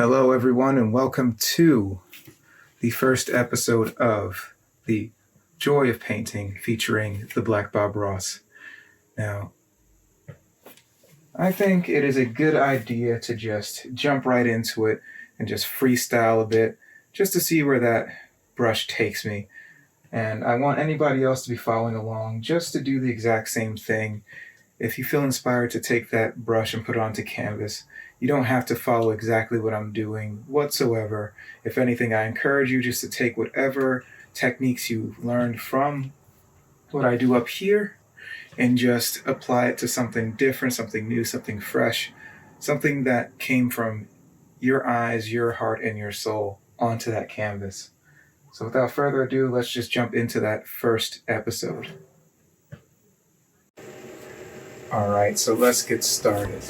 Hello, everyone, and welcome to the first episode of the Joy of Painting featuring the Black Bob Ross. Now, I think it is a good idea to just jump right into it and just freestyle a bit, just to see where that brush takes me. And I want anybody else to be following along just to do the exact same thing. If you feel inspired to take that brush and put it onto canvas, you don't have to follow exactly what I'm doing whatsoever. If anything, I encourage you just to take whatever techniques you've learned from what I do up here and just apply it to something different, something new, something fresh, something that came from your eyes, your heart, and your soul onto that canvas. So without further ado, let's just jump into that first episode. All right, so let's get started.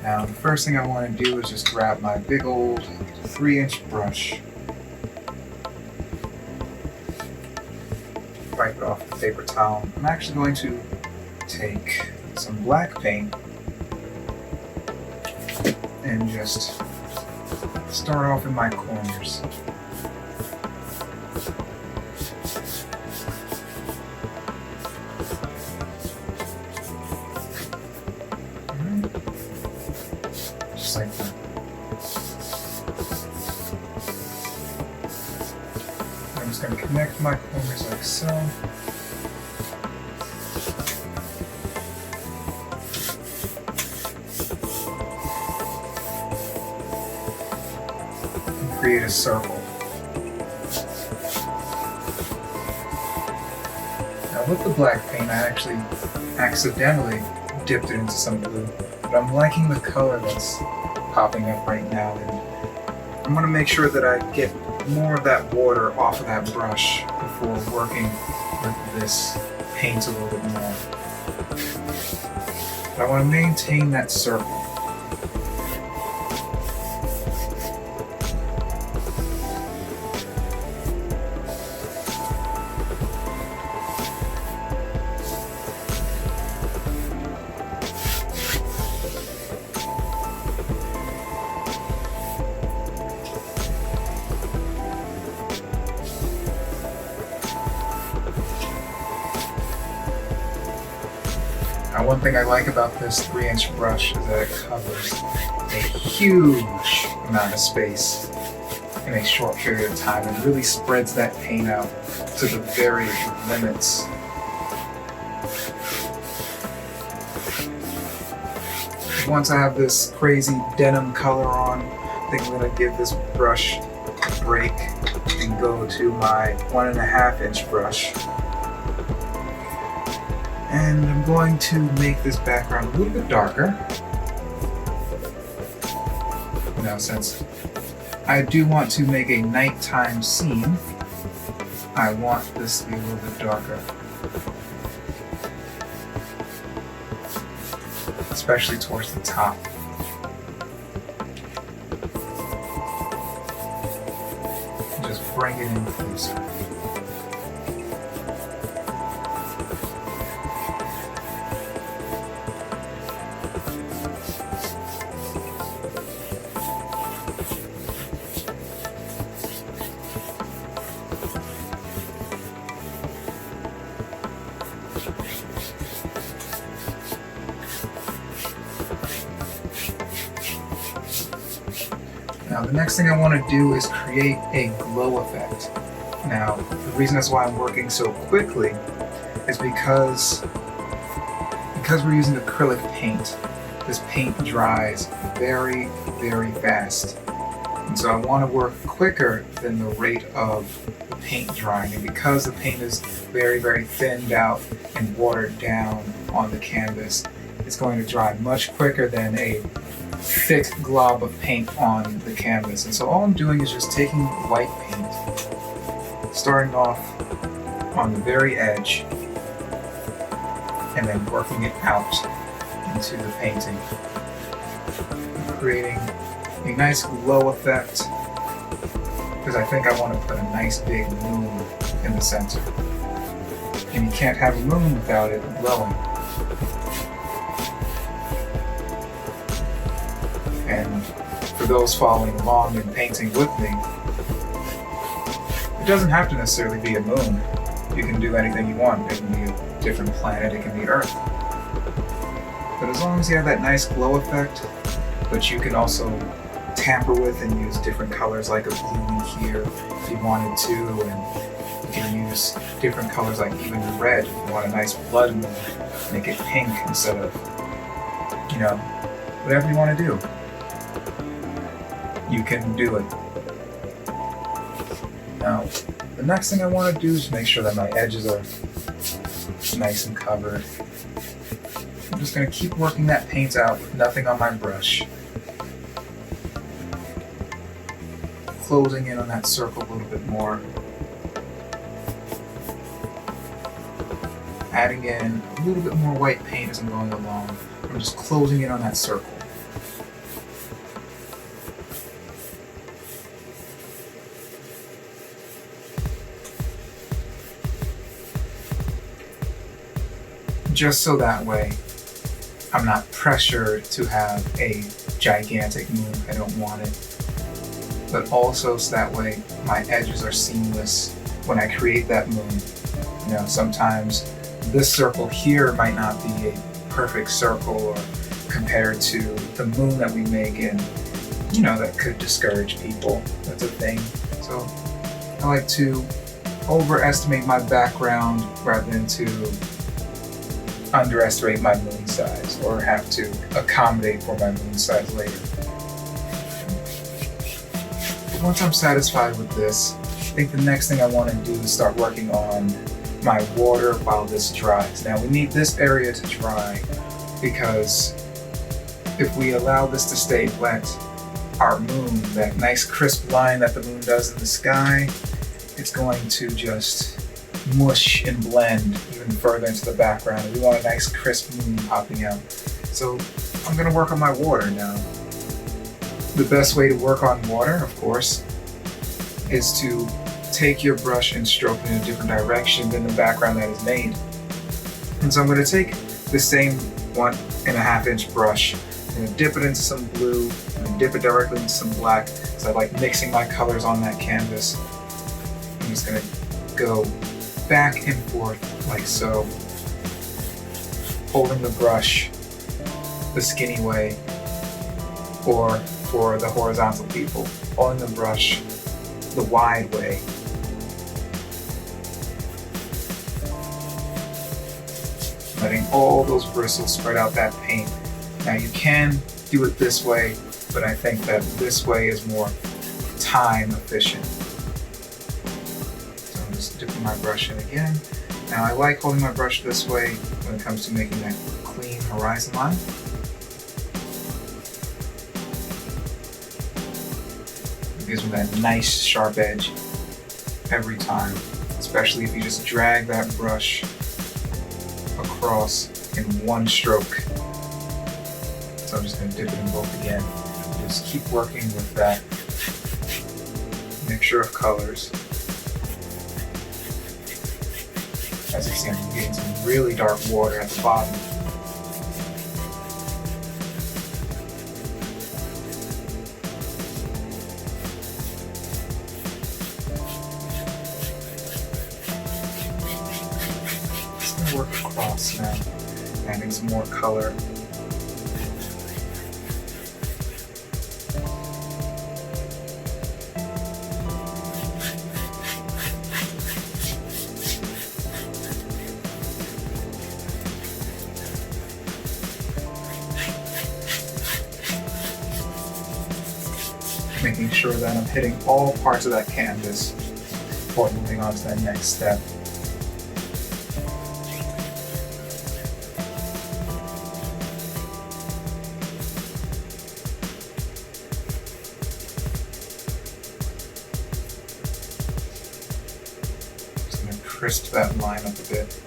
Now, the first thing I want to do is just grab my big old 3-inch brush, wipe it off the paper towel. I'm actually going to take some black paint and just start off in my corners. Just like that. I'm just going to connect my corners like so. And create a circle. Now with the black paint, I actually accidentally dipped it into some blue. But I'm liking the color that's popping up right now, and I'm going to make sure that I get more of that water off of that brush before working with this paint a little bit more. But I want to maintain that circle. Now, one thing I like about this 3-inch brush is that it covers a huge amount of space in a short period of time and really spreads that paint out to the very limits. Once I have this crazy denim color on, I think I'm going to give this brush a break and go to my 1.5-inch brush. And I'm going to make this background a little bit darker. Now, since I do want to make a nighttime scene, I want this to be a little bit darker. Especially towards the top. And just bring it in closer. Now, the next thing I want to do is create a glow effect. Now, the reason that's why I'm working so quickly is because we're using acrylic paint. This paint dries very, very fast. And so I want to work quicker than the rate of the paint drying. And because the paint is very, very thinned out and watered down on the canvas, it's going to dry much quicker than a thick glob of paint on the canvas. And so all I'm doing is just taking white paint, starting off on the very edge, and then working it out into the painting, creating a nice glow effect, because I think I want to put a nice big moon in the center. And you can't have a moon without it glowing. And for those following along and painting with me, it doesn't have to necessarily be a moon. You can do anything you want. It can be a different planet, it can be Earth. But as long as you have that nice glow effect, but you can also tamper with and use different colors like a blue in here if you wanted to, and you can use different colors like even red if you want a nice blood moon, make it pink instead of, you know, whatever you want to do. You can do it. Now, the next thing I want to do is make sure that my edges are nice and covered. I'm just going to keep working that paint out with nothing on my brush. Closing in on that circle a little bit more. Adding in a little bit more white paint as I'm going along. I'm just closing in on that circle. Just so that way I'm not pressured to have a gigantic moon. I don't want it. But also so that way my edges are seamless when I create that moon. You know, sometimes this circle here might not be a perfect circle or compared to the moon that we make, and you know, that could discourage people. That's a thing. So I like to overestimate my background rather than to underestimate my moon size or have to accommodate for my moon size later. But once I'm satisfied with this, I think the next thing I want to do is start working on my water while this dries. Now we need this area to dry because if we allow this to stay wet, our moon, that nice crisp line that the moon does in the sky, it's going to just mush and blend even further into the background. We want a nice crisp moon popping out. So I'm going to work on my water now. The best way to work on water, of course, is to take your brush and stroke it in a different direction than the background that is made. And so I'm going to take the same 1.5 inch brush, I'm going to dip it into some blue, I'm going to dip it directly into some black, because I like mixing my colors on that canvas. I'm just going to go back and forth like so, holding the brush the skinny way, or for the horizontal people, holding the brush the wide way. Letting all those bristles spread out that paint. Now you can do it this way, but I think that this way is more time efficient. So I'm just dipping my brush in again. Now I like holding my brush this way when it comes to making that clean horizon line. It gives me that nice sharp edge every time, especially if you just drag that brush across in one stroke. So I'm just going to dip it in both again. Just keep working with that mixture of colors. As you see, I'm getting some really dark water at the bottom. Just going to work across now, adding some more color. Making sure that I'm hitting all parts of that canvas before moving on to that next step. Just going to crisp that line up a bit.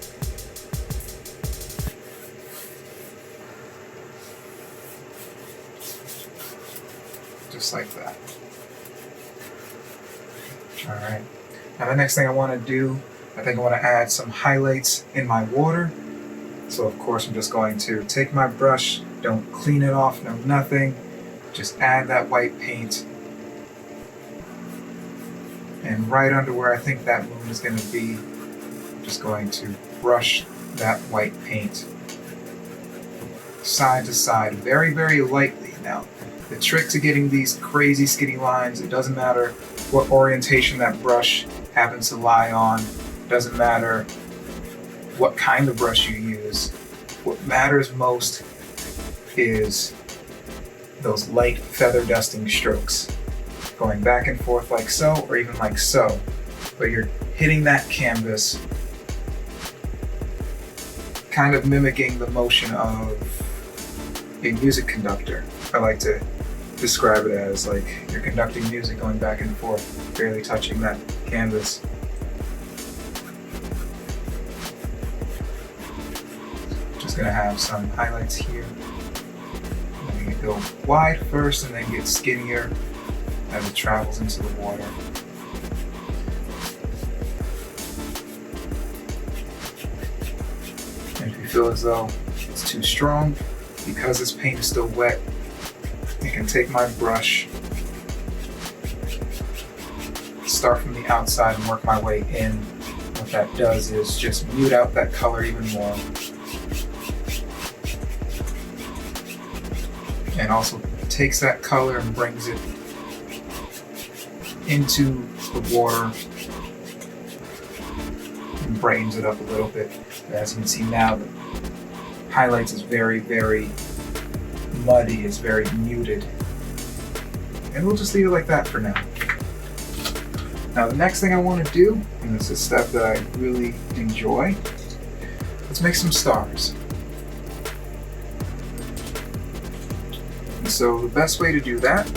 Just like that. Alright, now the next thing I want to do, I think I want to add some highlights in my water. So of course I'm just going to take my brush, don't clean it off, no nothing, just add that white paint. And right under where I think that moon is going to be, I'm just going to brush that white paint side to side, very, very lightly. Now, the trick to getting these crazy skinny lines, it doesn't matter what orientation that brush happens to lie on, it doesn't matter what kind of brush you use. What matters most is those light feather dusting strokes, going back and forth like so, or even like so, but you're hitting that canvas, kind of mimicking the motion of a music conductor. I like to describe it as like you're conducting music going back and forth, barely touching that canvas. Just gonna have some highlights here. I'm gonna go wide first and then get skinnier as it travels into the water. And if you feel as though it's too strong, because this paint is still wet, I can take my brush, start from the outside and work my way in. What that does is just mute out that color even more. And also takes that color and brings it into the water and brightens it up a little bit. As you can see now, the highlights is very, very muddy, is very muted. And we'll just leave it like that for now. Now the next thing I want to do, and this is stuff that I really enjoy, let's make some stars. And so the best way to do that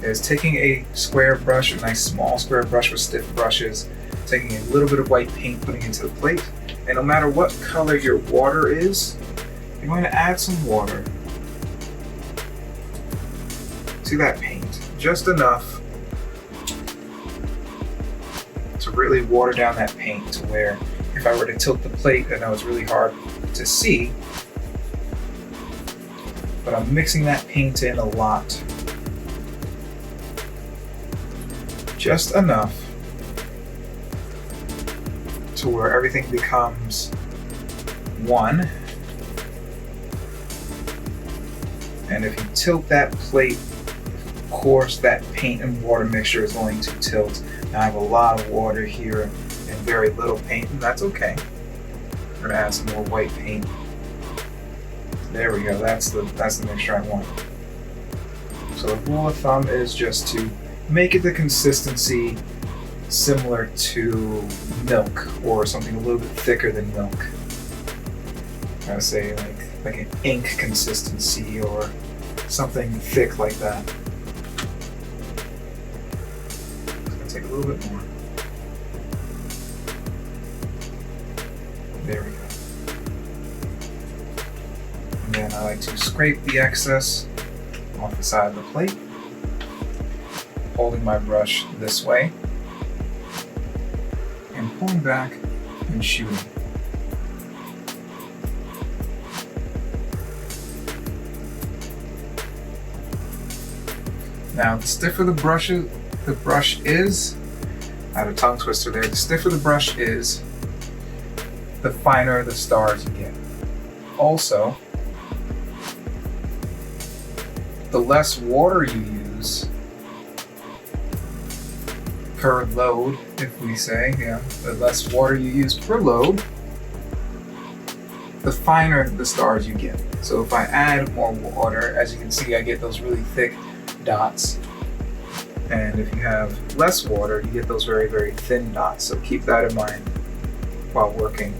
is taking a square brush, a nice small square brush with stiff brushes, taking a little bit of white paint, putting it into the plate, and no matter what color your water is, you're going to add some water to that paint, just enough to really water down that paint to where if I were to tilt the plate, I know it's really hard to see, but I'm mixing that paint in a lot. Just enough to where everything becomes one. And if you tilt that plate, of course that paint and water mixture is going to tilt. Now I have a lot of water here and very little paint, and that's okay. I'm gonna add some more white paint. There we go, that's the mixture I want. So the rule of thumb is just to make it the consistency similar to milk or something a little bit thicker than milk. I would say like an ink consistency or something thick like that. It's gonna take a little bit more. There we go. And then I like to scrape the excess off the side of the plate, holding my brush this way and pulling back and shooting. Now, the stiffer the brush is, I had a tongue twister there, the stiffer the brush is, the finer the stars you get. Also, the less water you use per load, if we say, the less water you use per load, the finer the stars you get. So if I add more water, as you can see, I get those really thick dots. And if you have less water, you get those very, very thin dots. So keep that in mind while working.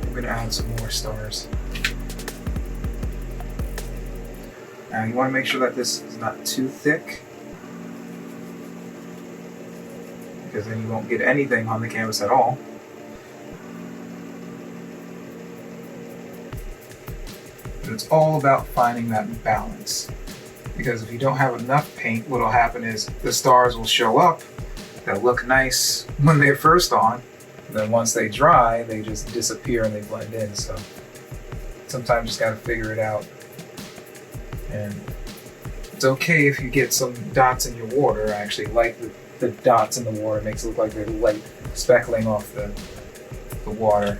I'm gonna add some more stars. Now you wanna make sure that this is not too thick, because then you won't get anything on the canvas at all. But it's all about finding that balance. Because if you don't have enough paint, what'll happen is the stars will show up, they'll look nice when they're first on, and then once they dry, they just disappear and they blend in. So sometimes you just gotta figure it out. And it's okay if you get some dots in your water. I actually like the dots in the water. It makes it look like they're light speckling off the water.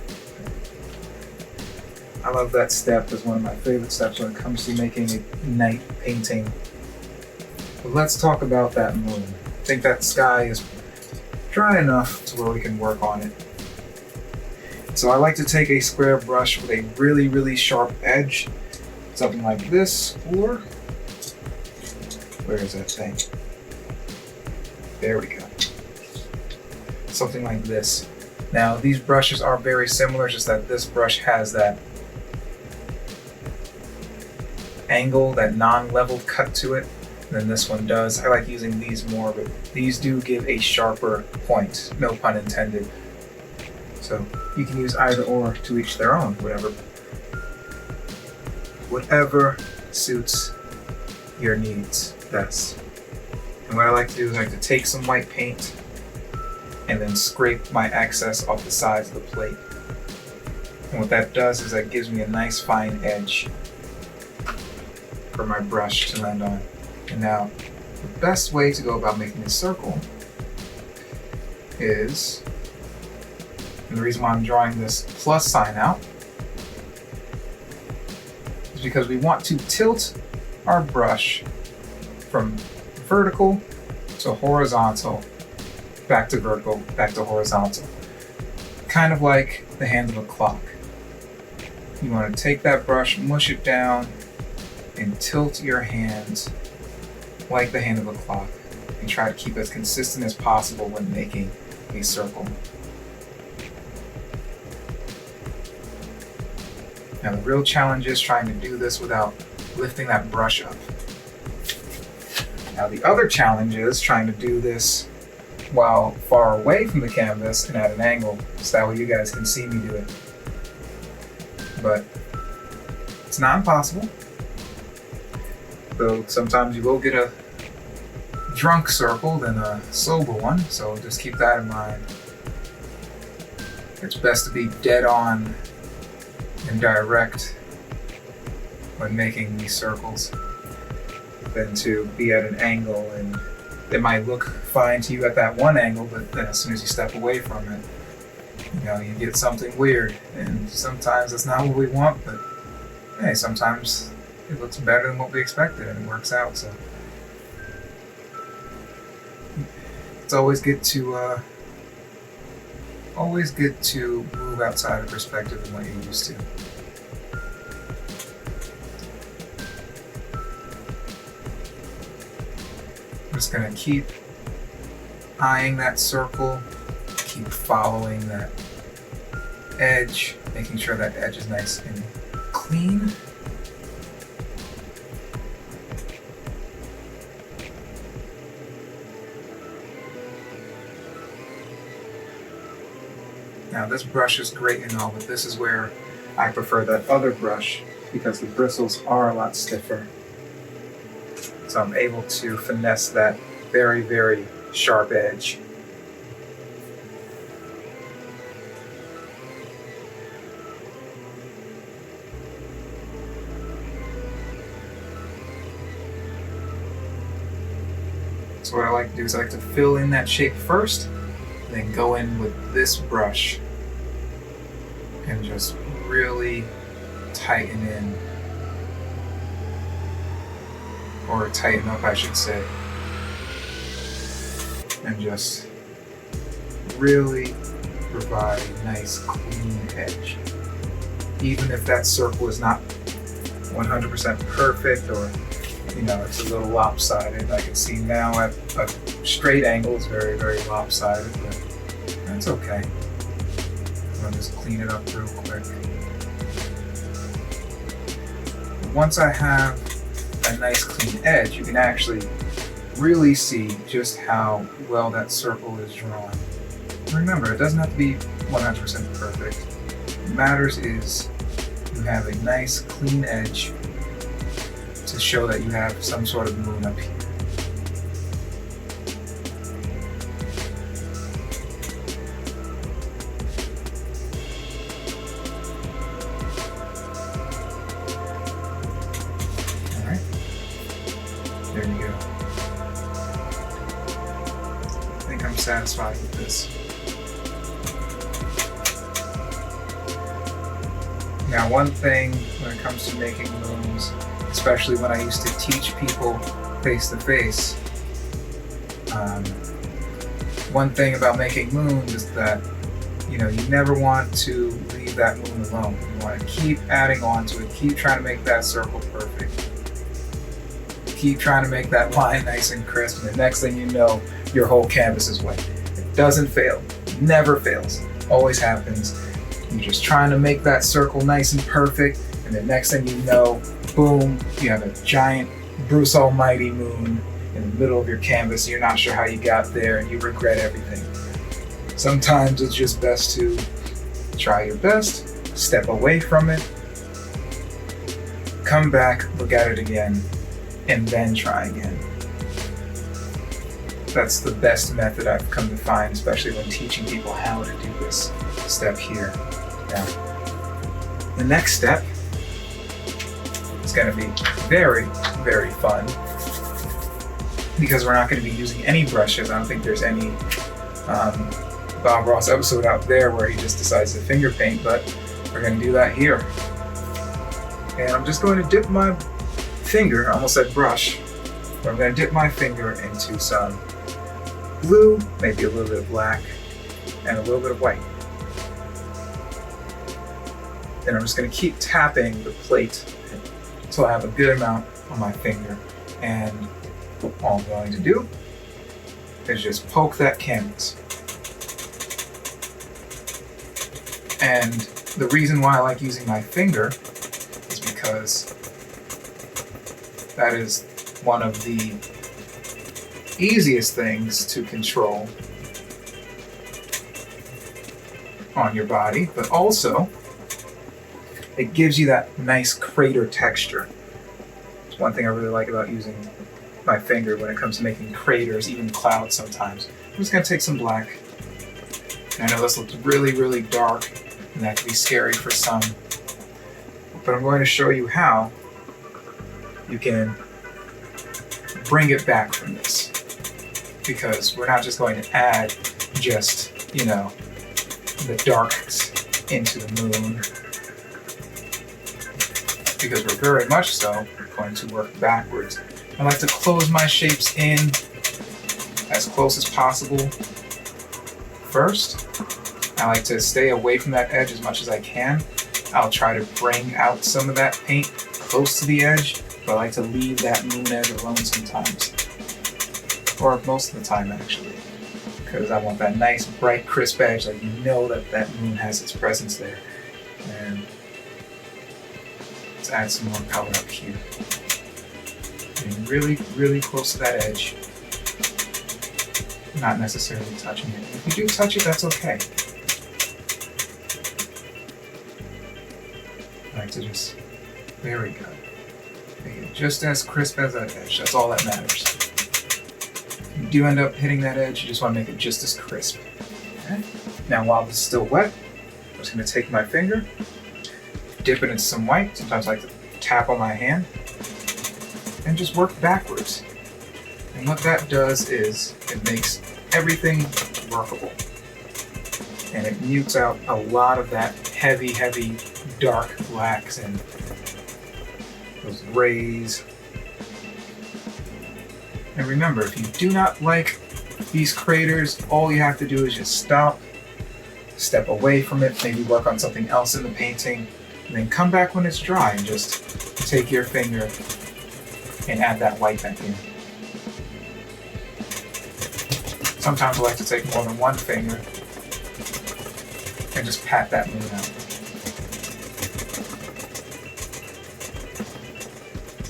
I love that step. It's one of my favorite steps when it comes to making a night painting. But let's talk about that moon. I think that sky is dry enough to where we can work on it. So I like to take a square brush with a really, really sharp edge, something like this, or where is that thing? There we go. Something like this. Now these brushes are very similar, just that this brush has that angle, that non-leveled cut to it, than this one does. I like using these more, but these do give a sharper point, no pun intended. So you can use either or, to each their own, whatever suits your needs best. And what I like to do is I like to take some white paint and then scrape my excess off the sides of the plate. And what that does is that gives me a nice fine edge for my brush to land on. And now, the best way to go about making a circle is, and the reason why I'm drawing this plus sign out, is because we want to tilt our brush from vertical to horizontal, back to vertical, back to horizontal. Kind of like the hand of a clock. You want to take that brush, mush it down, and tilt your hands like the hand of a clock, and try to keep as consistent as possible when making a circle. Now the real challenge is trying to do this without lifting that brush up. Now the other challenge is trying to do this while far away from the canvas and at an angle, so that way you guys can see me do it. But it's not impossible. Though sometimes you will get a drunk circle than a sober one, so just keep that in mind. It's best to be dead on and direct when making these circles than to be at an angle, and it might look fine to you at that one angle, but then as soon as you step away from it, you get something weird. And sometimes that's not what we want, but hey, sometimes it looks better than what we expected and it works out. So it's always good to move outside of perspective than what you're used to. I'm just gonna keep eyeing that circle, keep following that edge, making sure that edge is nice and clean. Now this brush is great and all, but this is where I prefer that other brush because the bristles are a lot stiffer. So I'm able to finesse that very, very sharp edge. So what I like to do is I like to fill in that shape first, then go in with this brush and just really tighten in, or tighten up I should say, and just really provide a nice clean edge. Even if that circle is not 100% perfect, or it's a little lopsided. I can see now at a straight angle it's very, very lopsided, but that's okay. I'll just clean it up real quick. Once I have a nice clean edge, you can actually really see just how well that circle is drawn. Remember, it doesn't have to be 100% perfect. What matters is you have a nice clean edge to show that you have some sort of moon up here. Alright. satisfied with this. Now, one thing when it comes to making moons, especially when I used to teach people face to face, one thing about making moons is that you never want to leave that moon alone. You want to keep adding on to it, keep trying to make that circle perfect, keep trying to make that line nice and crisp, and the next thing you know, your whole canvas is wet. It doesn't fail, never fails, always happens. You're just trying to make that circle nice and perfect, and the next thing you know, boom, you have a giant Bruce Almighty moon in the middle of your canvas. You're not sure how you got there, and you regret everything. Sometimes it's just best to try your best, step away from it, come back, look at it again, and then try again. That's the best method I've come to find, especially when teaching people how to do this step here. Now, the next step is going to be very, very fun because we're not going to be using any brushes. I don't think there's any Bob Ross episode out there where he just decides to finger paint, but we're going to do that here. And I'm just going to dip my finger, I almost said brush, but I'm going to dip my finger into some blue, maybe a little bit of black, and a little bit of white. Then I'm just going to keep tapping the plate until I have a good amount on my finger. And all I'm going to do is just poke that canvas. And the reason why I like using my finger is because that is one of the easiest things to control on your body, but also it gives you that nice crater texture. It's one thing I really like about using my finger when it comes to making craters, even clouds sometimes. I'm just going to take some black. And I know this looks really, really dark, and that can be scary for some, but I'm going to show you how you can bring it back from this. Because we're not just going to add just, the darks into the moon, because we're very much so going to work backwards. I like to close my shapes in as close as possible first. I like to stay away from that edge as much as I can. I'll try to bring out some of that paint close to the edge, but I like to leave that moon edge alone sometimes. Or most of the time, actually. Because I want that nice, bright, crisp edge, like you know that moon has its presence there. And let's add some more color up here. Getting really, really close to that edge. Not necessarily touching it. If you do touch it, that's okay. I like to just, there we go. Make it just as crisp as that edge. That's all that matters. If you do end up hitting that edge, you just want to make it just as crisp. Okay? Now, while this is still wet, I'm just going to take my finger, dip it into some white. Sometimes I like to tap on my hand, and just work backwards. And what that does is it makes everything workable. And it mutes out a lot of that heavy, heavy, dark blacks and those grays. And remember, if you do not like these craters, all you have to do is just stop, step away from it, maybe work on something else in the painting, and then come back when it's dry and just take your finger and add that white back in. Sometimes I like to take more than one finger and just pat that moon out.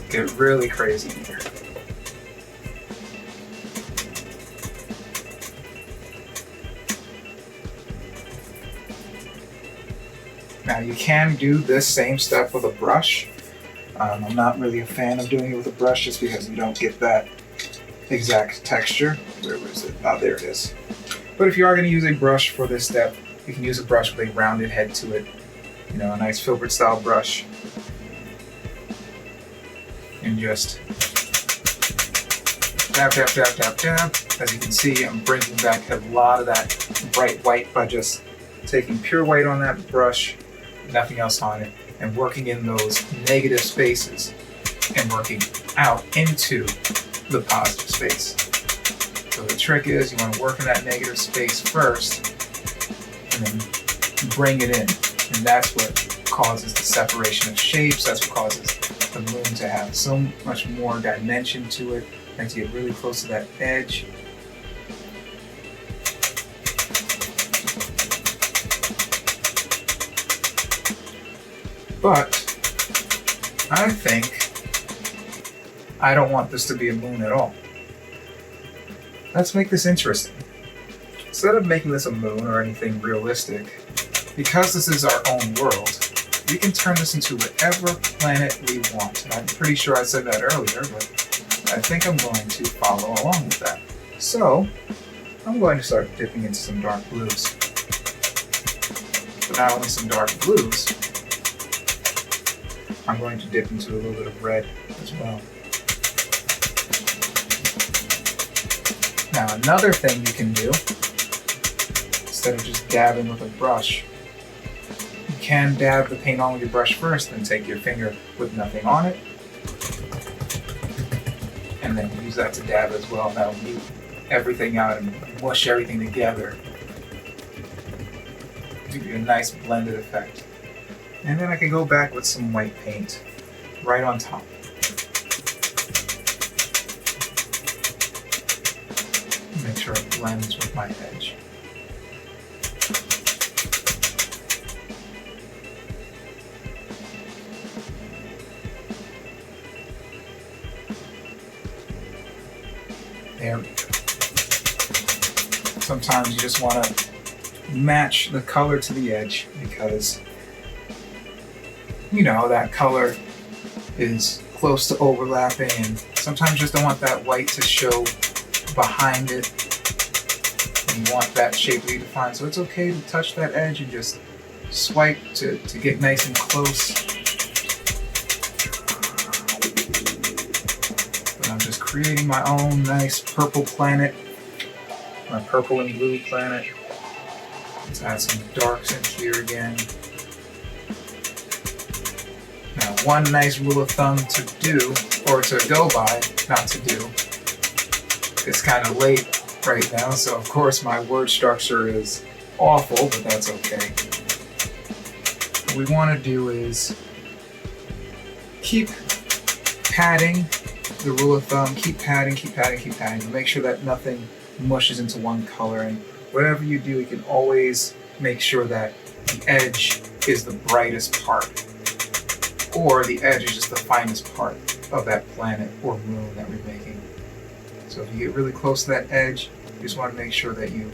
Get really crazy here. Now you can do this same step with a brush. I'm not really a fan of doing it with a brush just because you don't get that exact texture. Where is it? Oh, there it is. But if you are going to use a brush for this step, you can use a brush with a rounded head to it. You know, a nice filbert style brush. And just dab, dab, dab, dab, dab. As you can see, I'm bringing back a lot of that bright white by just taking pure white on that brush, nothing else on it, and working in those negative spaces and working out into the positive space. So the trick is you want to work in that negative space first and then bring it in. And that's what causes the separation of shapes. That's what causes the moon to have so much more dimension to it. And to get really close to that edge. But I think I don't want this to be a moon at all. Let's make this interesting. Instead of making this a moon or anything realistic, because this is our own world, we can turn this into whatever planet we want. And I'm pretty sure I said that earlier, but I think I'm going to follow along with that. So, I'm going to start dipping into some dark blues. But not only some dark blues, I'm going to dip into a little bit of red as well. Now another thing you can do, instead of just dabbing with a brush, you can dab the paint on with your brush first, then take your finger with nothing on it, and then use that to dab as well. That'll mute everything out and mush everything together. Give you a nice blended effect. And then I can go back with some white paint right on top. Make sure it blends with my edge. There we go. Sometimes you just want to match the color to the edge because you know that color is close to overlapping, and sometimes you just don't want that white to show behind it. And you want that shape to be defined, so it's okay to touch that edge and just swipe to get nice and close. But I'm just creating my own nice purple planet, my purple and blue planet. Let's add some darks in here again. Now, one nice rule of thumb to do, or to go by, not to do. It's kind of late right now, so of course my word structure is awful, but that's okay. What we want to do is keep padding, the rule of thumb, keep padding, keep padding, keep padding, to make sure that nothing mushes into one color. And whatever you do, you can always make sure that the edge is the brightest part, or the edge is just the finest part of that planet or moon that we're making. So if you get really close to that edge, you just want to make sure that you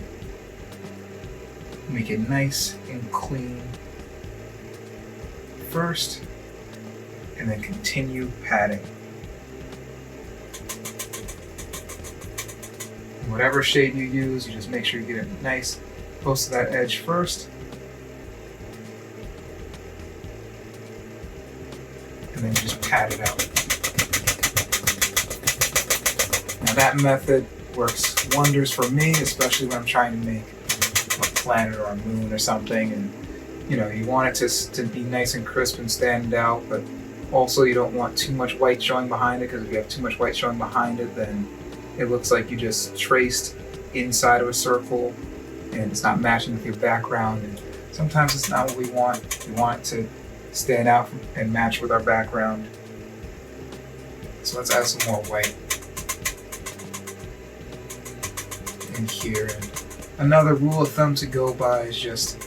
make it nice and clean first, and then continue padding. Whatever shade you use, you just make sure you get it nice close to that edge first. And then you just pat it out. Now that method works wonders for me, especially when I'm trying to make a planet or a moon or something, and you know, you want it to be nice and crisp and stand out, but also you don't want too much white showing behind it, because if you have too much white showing behind it, then it looks like you just traced inside of a circle and it's not matching with your background, and sometimes it's not what we want. We want it to stand out and match with our background. So let's add some more white in here. And another rule of thumb to go by is just,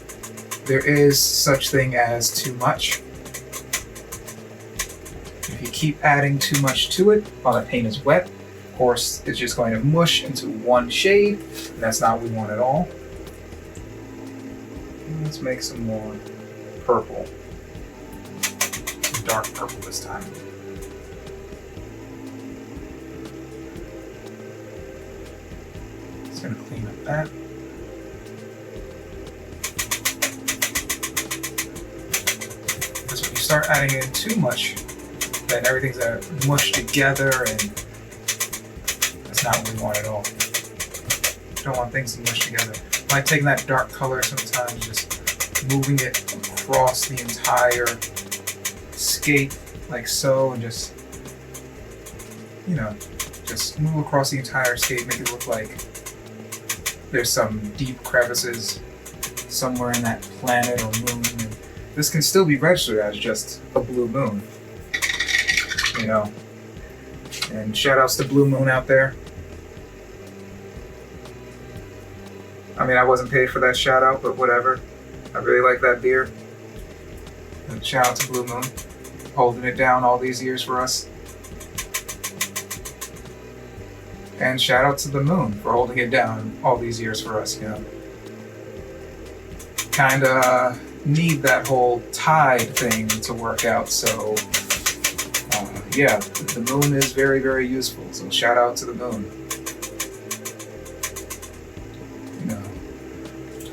there is such thing as too much. If you keep adding too much to it while the paint is wet, of course it's just going to mush into one shade, and that's not what we want at all. And let's make some more purple. Dark purple this time. Just going to clean up that. Because when you start adding in too much, then everything's going to mush together, and that's not what we want at all. Don't want things to mush together. I like taking that dark color sometimes, just moving it across the entire skate like so, and just, you know, just move across the entire skate, make it look like there's some deep crevices somewhere in that planet or moon. And this can still be registered as just a blue moon, you know. And shout outs to Blue Moon out there. I mean, I wasn't paid for that shout out, but whatever. I really like that beer. And shout out to Blue Moon, holding it down all these years for us. And shout out to the moon for holding it down all these years for us, you know. Kinda need that whole tide thing to work out, so yeah, the moon is very, very useful, so shout out to the moon. You know.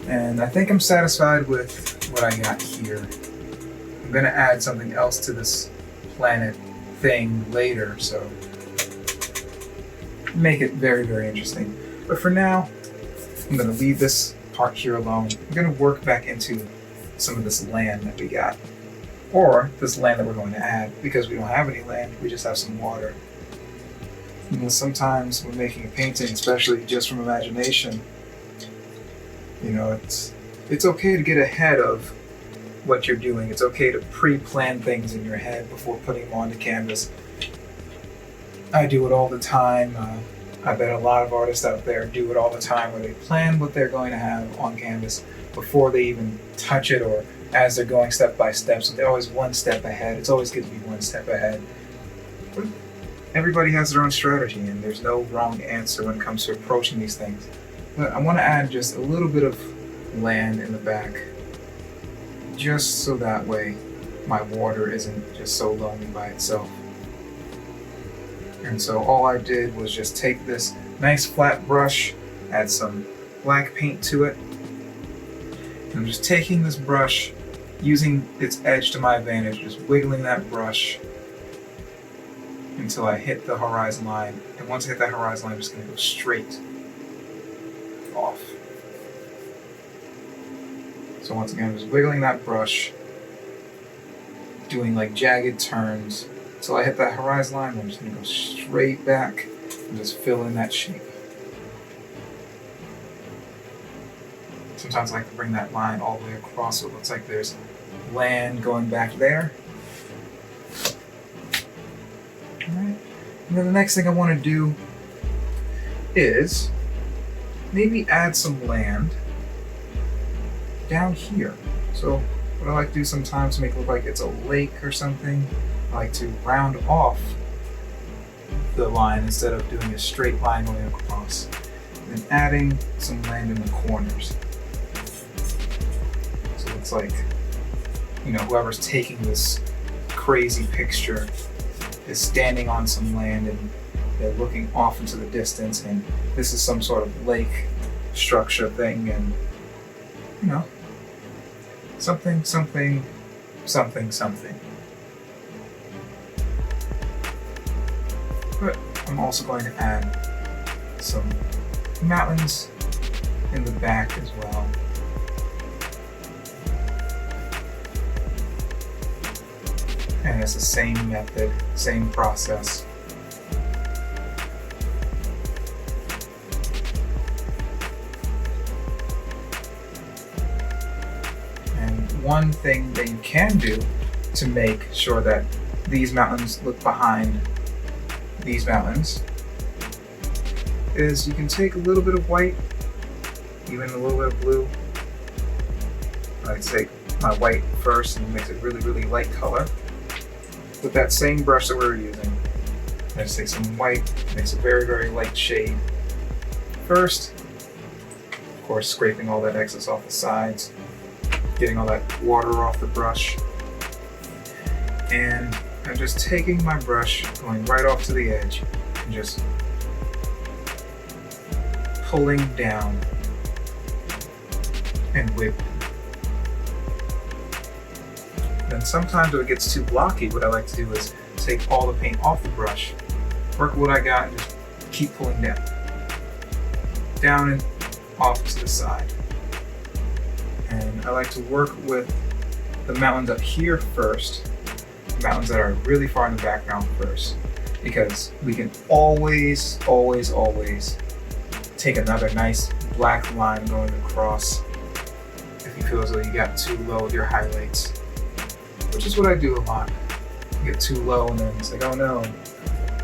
And I think I'm satisfied with what I got here. I'm gonna add something else to this planet thing later, so make it very, very interesting. But for now, I'm gonna leave this part here alone. I'm gonna work back into some of this land that we got, or this land that we're going to add, because we don't have any land, we just have some water. You know, sometimes when making a painting, especially just from imagination, you know, it's okay to get ahead of what you're doing. It's okay to pre-plan things in your head before putting them onto canvas. I do it all the time. I bet a lot of artists out there do it all the time, where they plan what they're going to have on canvas before they even touch it, or as they're going step by step. So they're always one step ahead. It's always good to be one step ahead. But everybody has their own strategy, and there's no wrong answer when it comes to approaching these things. But I want to add just a little bit of land in the back, just so that way my water isn't just so lonely by itself. And so all I did was just take this nice flat brush, add some black paint to it, and I'm just taking this brush, using its edge to my advantage, just wiggling that brush until I hit the horizon line. And once I hit that horizon line, I'm just going to go straight off. So once again, I'm just wiggling that brush, doing like jagged turns until I hit that horizon line. I'm just going to go straight back and just fill in that shape. Sometimes I like to bring that line all the way across, so it looks like there's land going back there. Alright, and then the next thing I want to do is maybe add some land down here. So what I like to do sometimes to make it look like it's a lake or something, I like to round off the line instead of doing a straight line going across. And then adding some land in the corners. So it's like, you know, whoever's taking this crazy picture is standing on some land and they're looking off into the distance, and this is some sort of lake structure thing, and you know, something. But I'm also going to add some mountains in the back as well. And it's the same method, same process. And one thing that you can do to make sure that these mountains look behind these mountains is you can take a little bit of white, even a little bit of blue. I take my white first and mix it really, really light color. With that same brush that we were using, I just take some white, makes a very, very light shade. First, of course, scraping all that excess off the sides, getting all that water off the brush. And I'm just taking my brush, going right off to the edge, and just pulling down and whipping. Then sometimes if it gets too blocky, what I like to do is take all the paint off the brush, work with what I got, and just keep pulling down and off to the side. And I like to work with the mountains up here first, mountains that are really far in the background first, because we can always take another nice black line going across if you feel as though you got too low with your highlights, which is what I do a lot. You get too low and then it's like, oh no,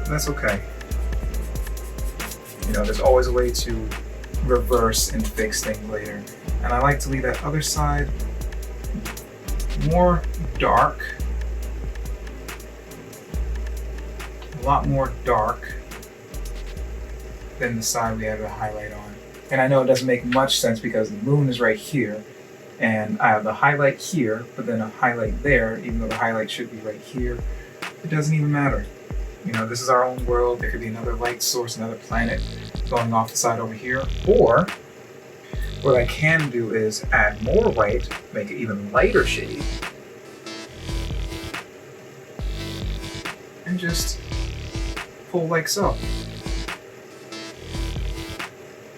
that's okay. You know, there's always a way to reverse and fix things later. And I like to leave that other side more dark, a lot more dark than the side we have the highlight on. And I know it doesn't make much sense because the moon is right here and I have the highlight here, but then a highlight there, even though the highlight should be right here. It doesn't even matter. You know, this is our own world. There could be another light source, another planet going off the side over here. Or what I can do is add more white, make it even lighter shade, and just pull like so.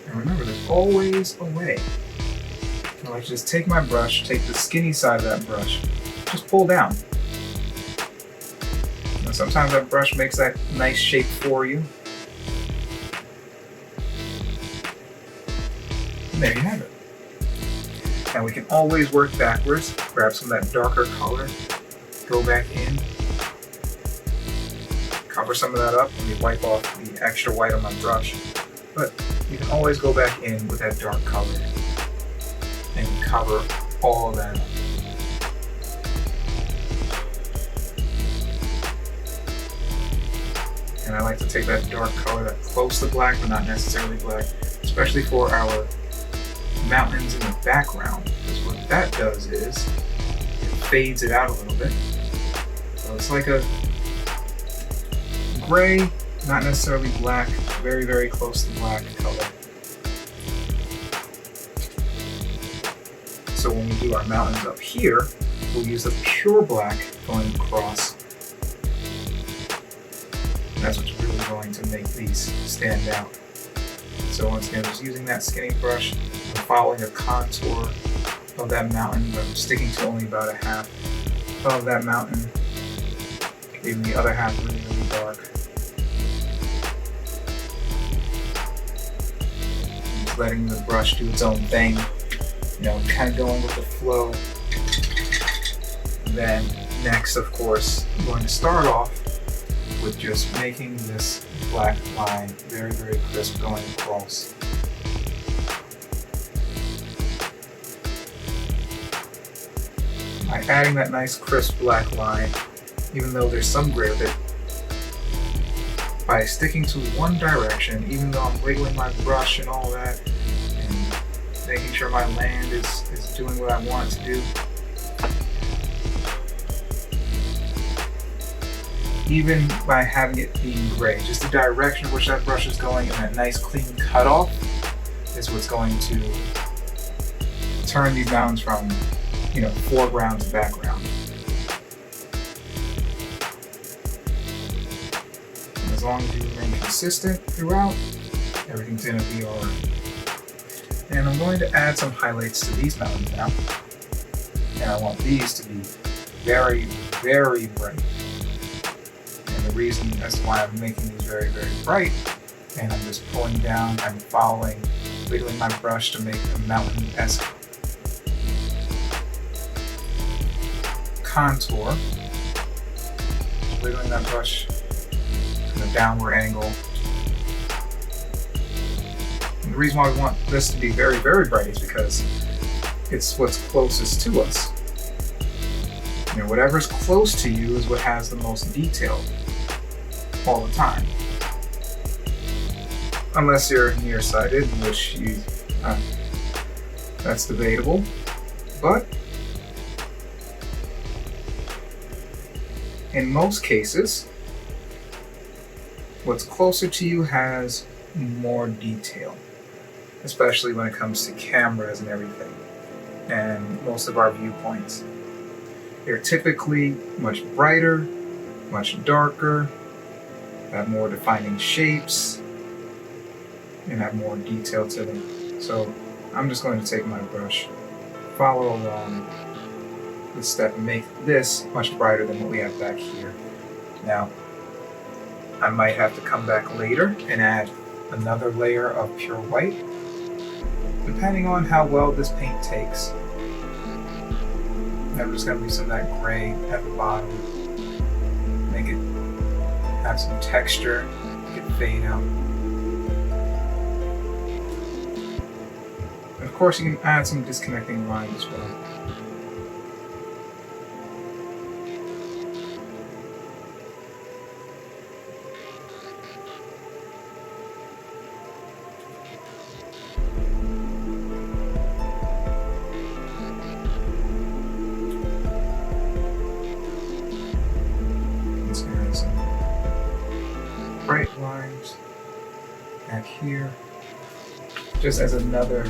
And remember, there's always a way. I like to just take my brush, take the skinny side of that brush, just pull down. And sometimes that brush makes that nice shape for you. And there you have it. And we can always work backwards, grab some of that darker color, go back in, cover some of that up, and wipe off the extra white on my brush. But you can always go back in with that dark color and cover all of that up. And I like to take that dark color that's close to black, but not necessarily black, especially for our mountains in the background. Because what that does is it fades it out a little bit. So it's like a gray, not necessarily black, very, very close to black color. So when we do our mountains up here, we'll use a pure black going across. And that's what's really going to make these stand out. So once again, just using that skinny brush, I'm following a contour of that mountain, but I'm sticking to only about a half of that mountain, leaving the other half really, really dark. Just letting the brush do its own thing, you know, kind of going with the flow. And then next, of course, I'm going to start off with just making this black line very, very crisp going across. By adding that nice crisp black line, even though there's some gray with it, by sticking to one direction, even though I'm wiggling my brush and all that, and making sure my land is doing what I want it to do, even by having it being gray, just the direction in which that brush is going and that nice clean cutoff is what's going to turn these mountains from, you know, foreground to background. And as long as you remain consistent throughout, everything's going to be alright. And I'm going to add some highlights to these mountains now. And I want these to be very, very bright. And the reason as to why I'm making these very, very bright, and I'm just pulling down and following, wiggling my brush to make a mountain-esque contour, wiggling that brush in a downward angle. And the reason why we want this to be very, very bright is because it's what's closest to us. You know, whatever's close to you is what has the most detail all the time. Unless you're nearsighted, which that's debatable, but in most cases, what's closer to you has more detail, especially when it comes to cameras and everything, and most of our viewpoints. They're typically much brighter, much darker, have more defining shapes, and have more detail to them. So I'm just going to take my brush, follow along the step, and make this much brighter than what we have back here. Now, I might have to come back later and add another layer of pure white, depending on how well this paint takes. I'm just going to leave some of that gray at the bottom, make it have some texture, make it fade out. And of course, you can add some disconnecting lines as well. Bright lines back here, just as another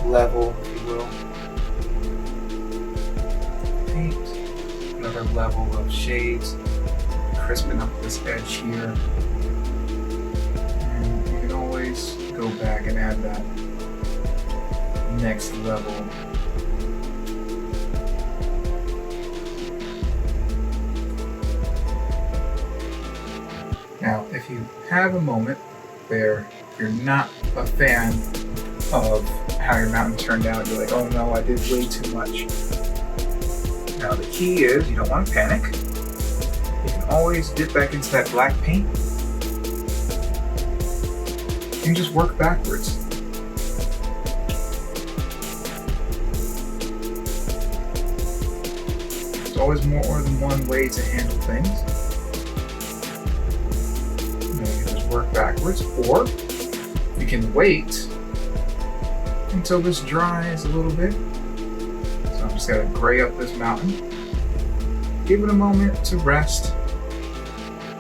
level, if you will. Paint, another level of shades, crisping up this edge here. And you can always go back and add that next level. Now, if you have a moment where you're not a fan of how your mountain turned out, you're like, oh no, I did way too much. Now, the key is you don't want to panic. You can always dip back into that black paint and just work backwards. There's always more than one way to handle things. Work backwards, or you can wait until this dries a little bit. So I'm just going to gray up this mountain, give it a moment to rest,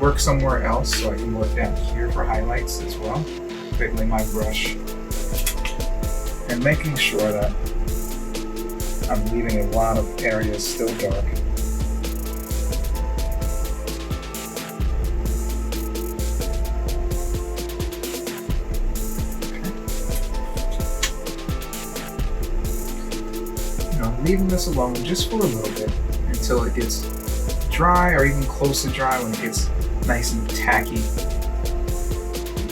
work somewhere else, so I can work down here for highlights as well, fiddling my brush and making sure that I'm leaving a lot of areas still dark. Leaving this alone just for a little bit until it gets dry, or even close to dry, when it gets nice and tacky.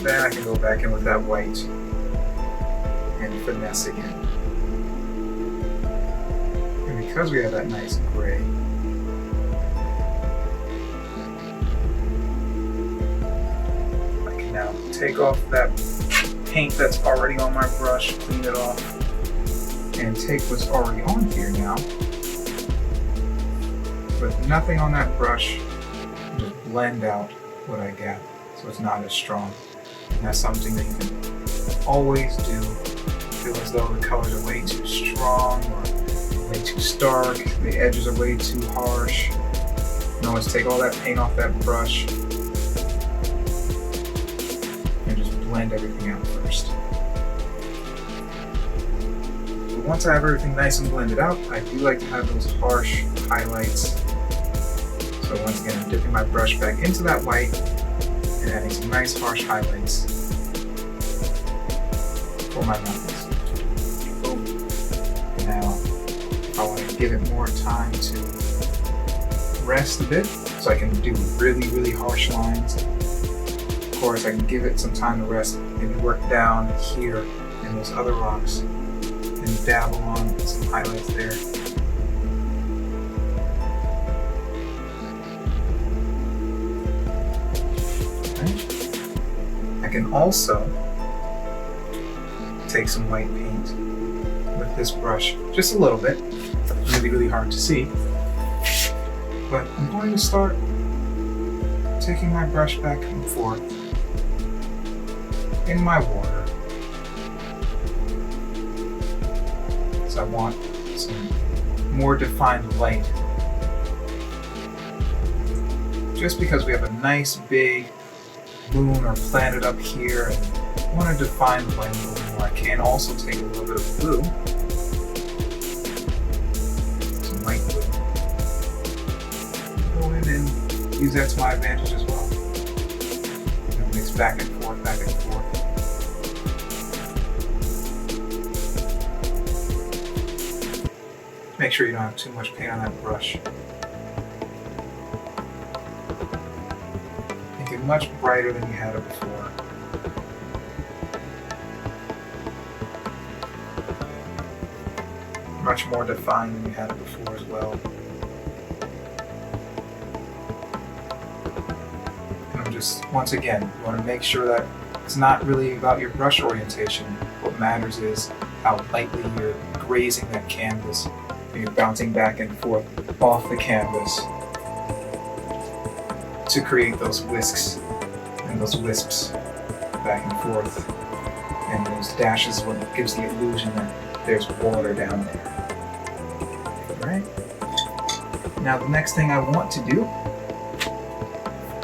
Then I can go back in with that white and finesse again. And because we have that nice gray, I can now take off that paint that's already on my brush, clean it off, and take what's already on here now, with nothing on that brush, and just blend out what I got so it's not as strong. And that's something that you can always do. Feel as though the colors are way too strong or way too stark, the edges are way too harsh. You can always take all that paint off that brush and just blend everything out first. Once I have everything nice and blended out, I do like to have those harsh highlights. So once again, I'm dipping my brush back into that white and adding some nice harsh highlights for my mountains. Boom. Now, if I want to give it more time to rest a bit, so I can do really, really harsh lines, of course, I can give it some time to rest and work down here in those other rocks and dabble on some highlights there. Okay. I can also take some white paint with this brush, just a little bit, really, really hard to see, but I'm going to start taking my brush back and forth in my water. I want some more defined light. Just because we have a nice big moon or planet up here, and I want to define the light a little more, I can also take a little bit of blue, some light blue, go in and use that to my advantage as well. Mix back and forth, back and forth. make sure you don't have too much paint on that brush. Make it much brighter than you had it before. Much more defined than you had it before as well. And I'm just, once again, you want to make sure that it's not really about your brush orientation. What matters is how lightly you're grazing that canvas. You're bouncing back and forth off the canvas to create those whisks and those wisps back and forth. And those dashes is what gives the illusion that there's water down there. Alright? Now the next thing I want to do,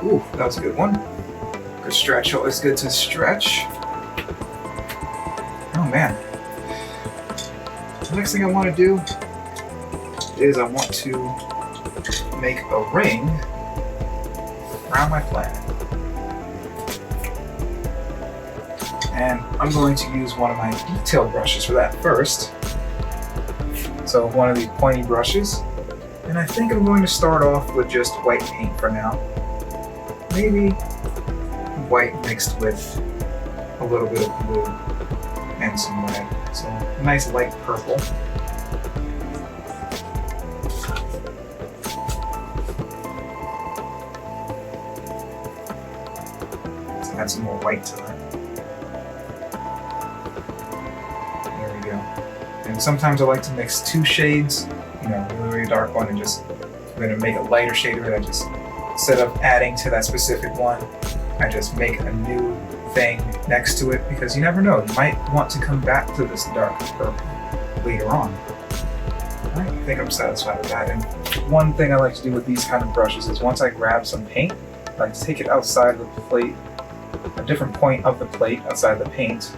ooh, that was a good one. Good stretch, always good to stretch. Oh man. The next thing I want to do is I want to make a ring around my planet. And I'm going to use one of my detail brushes for that first. So one of these pointy brushes. And I think I'm going to start off with just white paint for now. Maybe white mixed with a little bit of blue and some red. So a nice light purple. Let's add some more white to that. There we go. And sometimes I like to mix two shades, you know, a really dark one, and just, I'm going to make a lighter shade of it. I just, instead of adding to that specific one, I just make a new thing next to it, because you never know, you might want to come back to this dark purple later on. Alright, I think I'm satisfied with that. And one thing I like to do with these kind of brushes is once I grab some paint, I like to take it outside the plate, a different point of the plate outside the paint,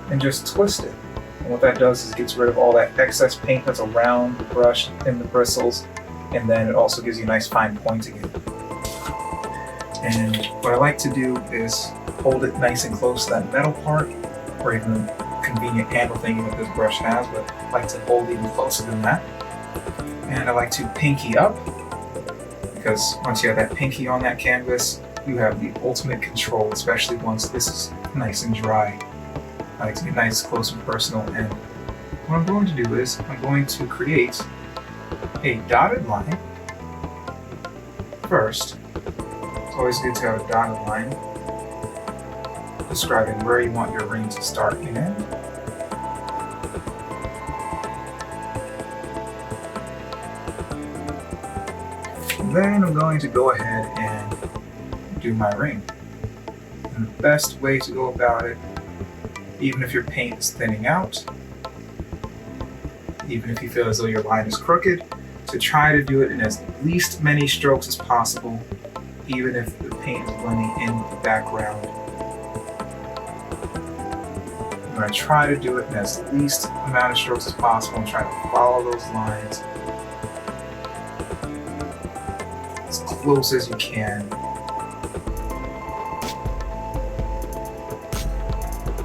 and just twist it. And what that does is it gets rid of all that excess paint that's around the brush and the bristles, and then it also gives you a nice fine point again. And what I like to do is hold it nice and close to that metal part, or even a convenient handle thing that this brush has, but I like to hold even closer than that. And I like to pinky up, because once you have that pinky on that canvas, you have the ultimate control, especially once this is nice and dry. I like to get nice, close, and personal. And what I'm going to do is I'm going to create a dotted line first. It's always good to have a dotted line describing where you want your ring to start and end. And then I'm going to go ahead and do my ring. And the best way to go about it, even if your paint is thinning out, even if you feel as though your line is crooked, to try to do it in as least many strokes as possible, even if the paint is blending in the background. I'm going to try to do it in as least amount of strokes as possible and try to follow those lines as close as you can.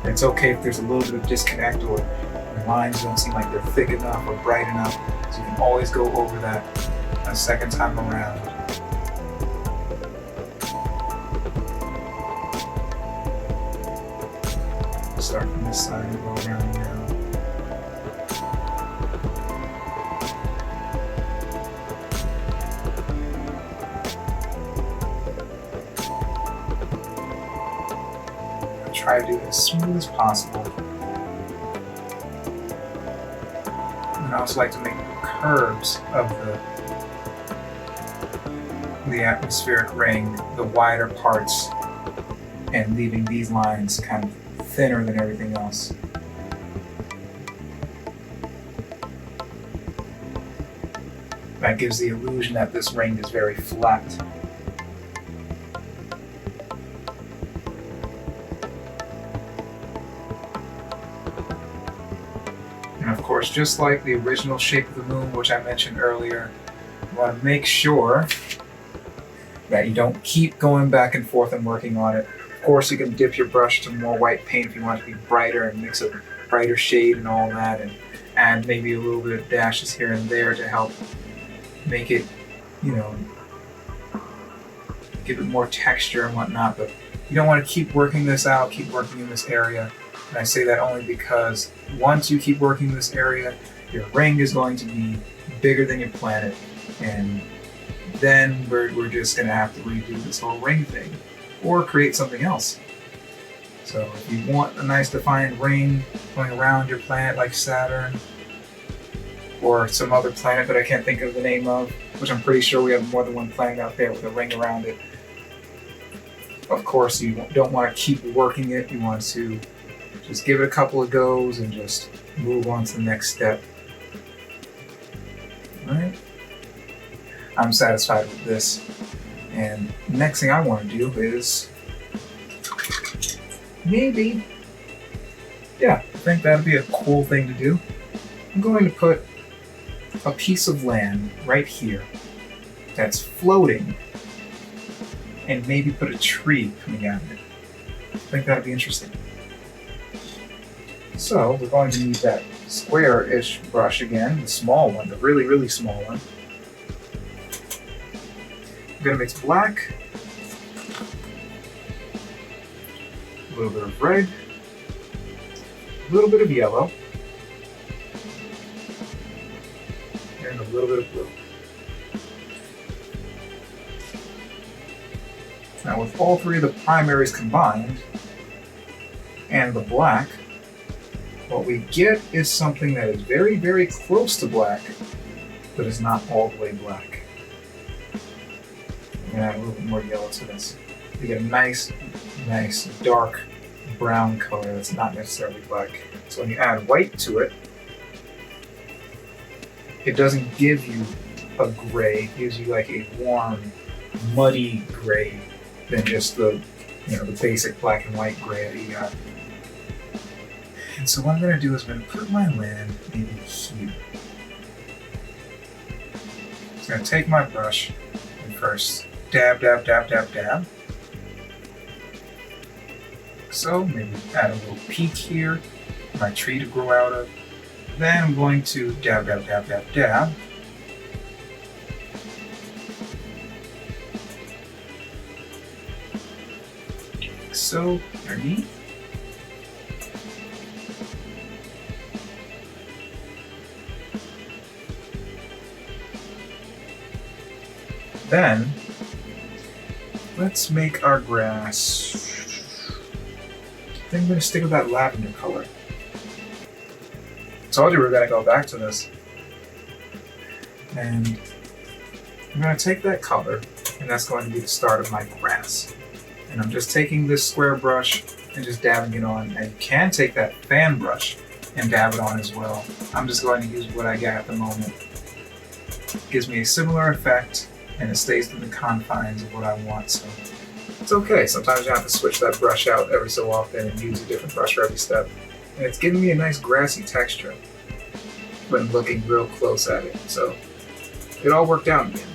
It's okay if there's a little bit of disconnect or your lines don't seem like they're thick enough or bright enough, so you can always go over that a second time around. Start from this side and go around now. Try to do it as smooth as possible. And I also like to make the curves of the atmospheric ring the wider parts, and leaving these lines kind of thinner than everything else. That gives the illusion that this ring is very flat. And of course, just like the original shape of the moon, which I mentioned earlier, you want to make sure that you don't keep going back and forth and working on it. Of course, you can dip your brush to more white paint if you want it to be brighter and mix a brighter shade and all that. And add maybe a little bit of dashes here and there to help make it, you know, give it more texture and whatnot. But you don't want to keep working this out, keep working in this area. And I say that only because once you keep working this area, your ring is going to be bigger than your planet, and then we're just going to have to redo this whole ring thing or create something else. So if you want a nice defined ring going around your planet like Saturn or some other planet that I can't think of the name of, which I'm pretty sure we have more than one planet out there with a ring around it, of course you don't want to keep working it. You want to just give it a couple of goes and just move on to the next step. Alright? I'm satisfied with this. And the next thing I want to do is maybe, I think that'd be a cool thing to do. I'm going to put a piece of land right here that's floating and maybe put a tree coming out of it. I think that'd be interesting. So we're going to need that square-ish brush again, the small one, the really, really small one. I'm going to mix black, a little bit of red, a little bit of yellow, and a little bit of blue. Now with all three of the primaries combined, and the black, what we get is something that is very, very close to black, but is not all the way black. I'm gonna add a little bit more yellow to this. You get a nice dark brown color that's not necessarily black. So when you add white to it, it doesn't give you a gray, it gives you like a warm, muddy gray than just the basic black and white gray that you got. And so what I'm going to do is I'm going to put my land maybe here. I'm going to take my brush and first dab, dab, dab, dab, dab. So maybe add a little peak here for my tree to grow out of. Then I'm going to dab, dab, dab, dab, dab. So underneath. Then let's make our grass. I think I'm going to stick with that lavender color. I told you we were going to go back to this. And I'm going to take that color, and that's going to be the start of my grass. And I'm just taking this square brush and just dabbing it on. And you can take that fan brush and dab it on as well. I'm just going to use what I got at the moment. It gives me a similar effect, and it stays within the confines of what I want. So it's okay. Sometimes you have to switch that brush out every so often and use a different brush for every step. And it's giving me a nice grassy texture when looking real close at it. So it all worked out again.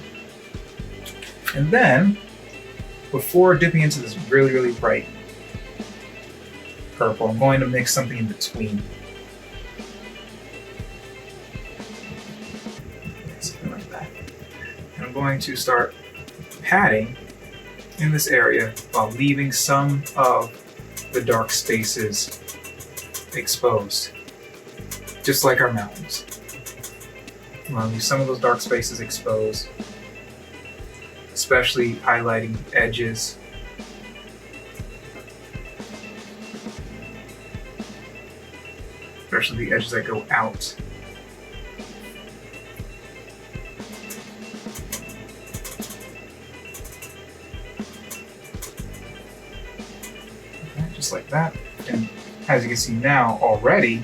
And then, before dipping into this really, really bright purple, I'm going to mix something in between. Something like that. And I'm going to start padding in this area while leaving some of the dark spaces exposed, just like our mountains. I'm going to leave some of those dark spaces exposed, especially highlighting the edges. Especially the edges that go out. Okay, just like that. And as you can see now already,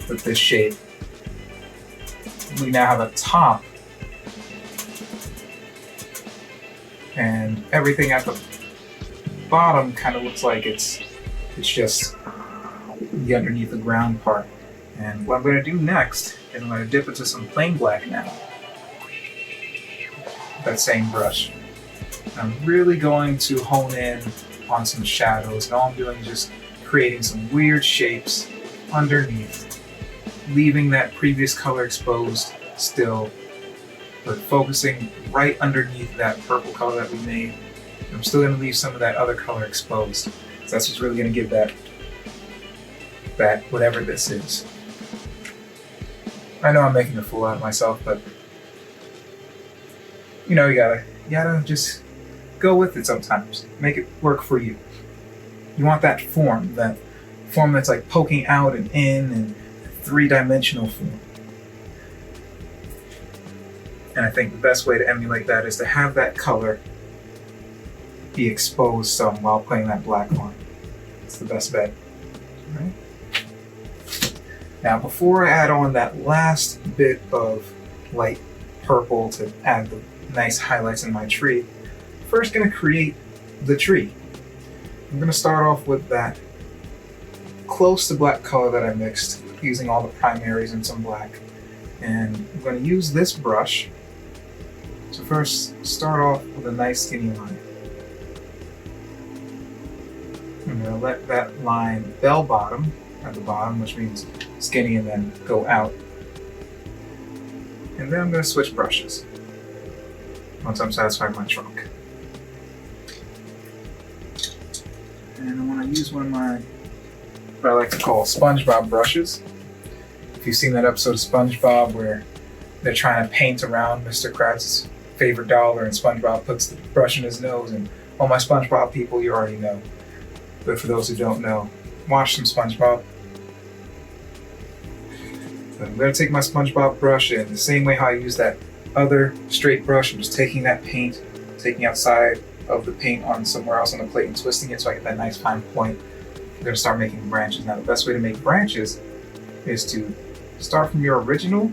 with this shape, we now have a top, and everything at the bottom kind of looks like it's just the underneath the ground part. And what I'm going to do next is I'm going to dip into some plain black now. That same brush. I'm really going to hone in on some shadows, and all I'm doing is just creating some weird shapes underneath. leaving that previous color exposed still, but focusing right underneath that purple color that we made. I'm still going to leave some of that other color exposed. So that's what's really going to give that whatever this is. I know I'm making a fool out of myself, but you know, you gotta just go with it sometimes. Make it work for you. You want that form that's like poking out and in and three-dimensional form. And I think the best way to emulate that is to have that color be exposed some while playing that black line. It's the best bet. All right. Now, before I add on that last bit of light purple to add the nice highlights in my tree, I'm first going to create the tree. I'm going to start off with that close to black color that I mixed, using all the primaries and some black. And I'm going to use this brush to first start off with a nice skinny line. I'm going to let that line bell bottom at the bottom, which means skinny, and then go out. And then I'm going to switch brushes once I'm satisfied with my trunk. And I want to use one of my, what I like to call SpongeBob brushes. If you've seen that episode of SpongeBob where they're trying to paint around Mr. Krabs' favorite dollar and SpongeBob puts the brush in his nose, and all my SpongeBob people, you already know. But for those who don't know, watch some SpongeBob. So I'm going to take my SpongeBob brush, and the same way how I use that other straight brush, I'm just taking that paint, taking outside of the paint on somewhere else on the plate and twisting it so I get that nice fine point. I'm going to start making branches. Now the best way to make branches is to start from your original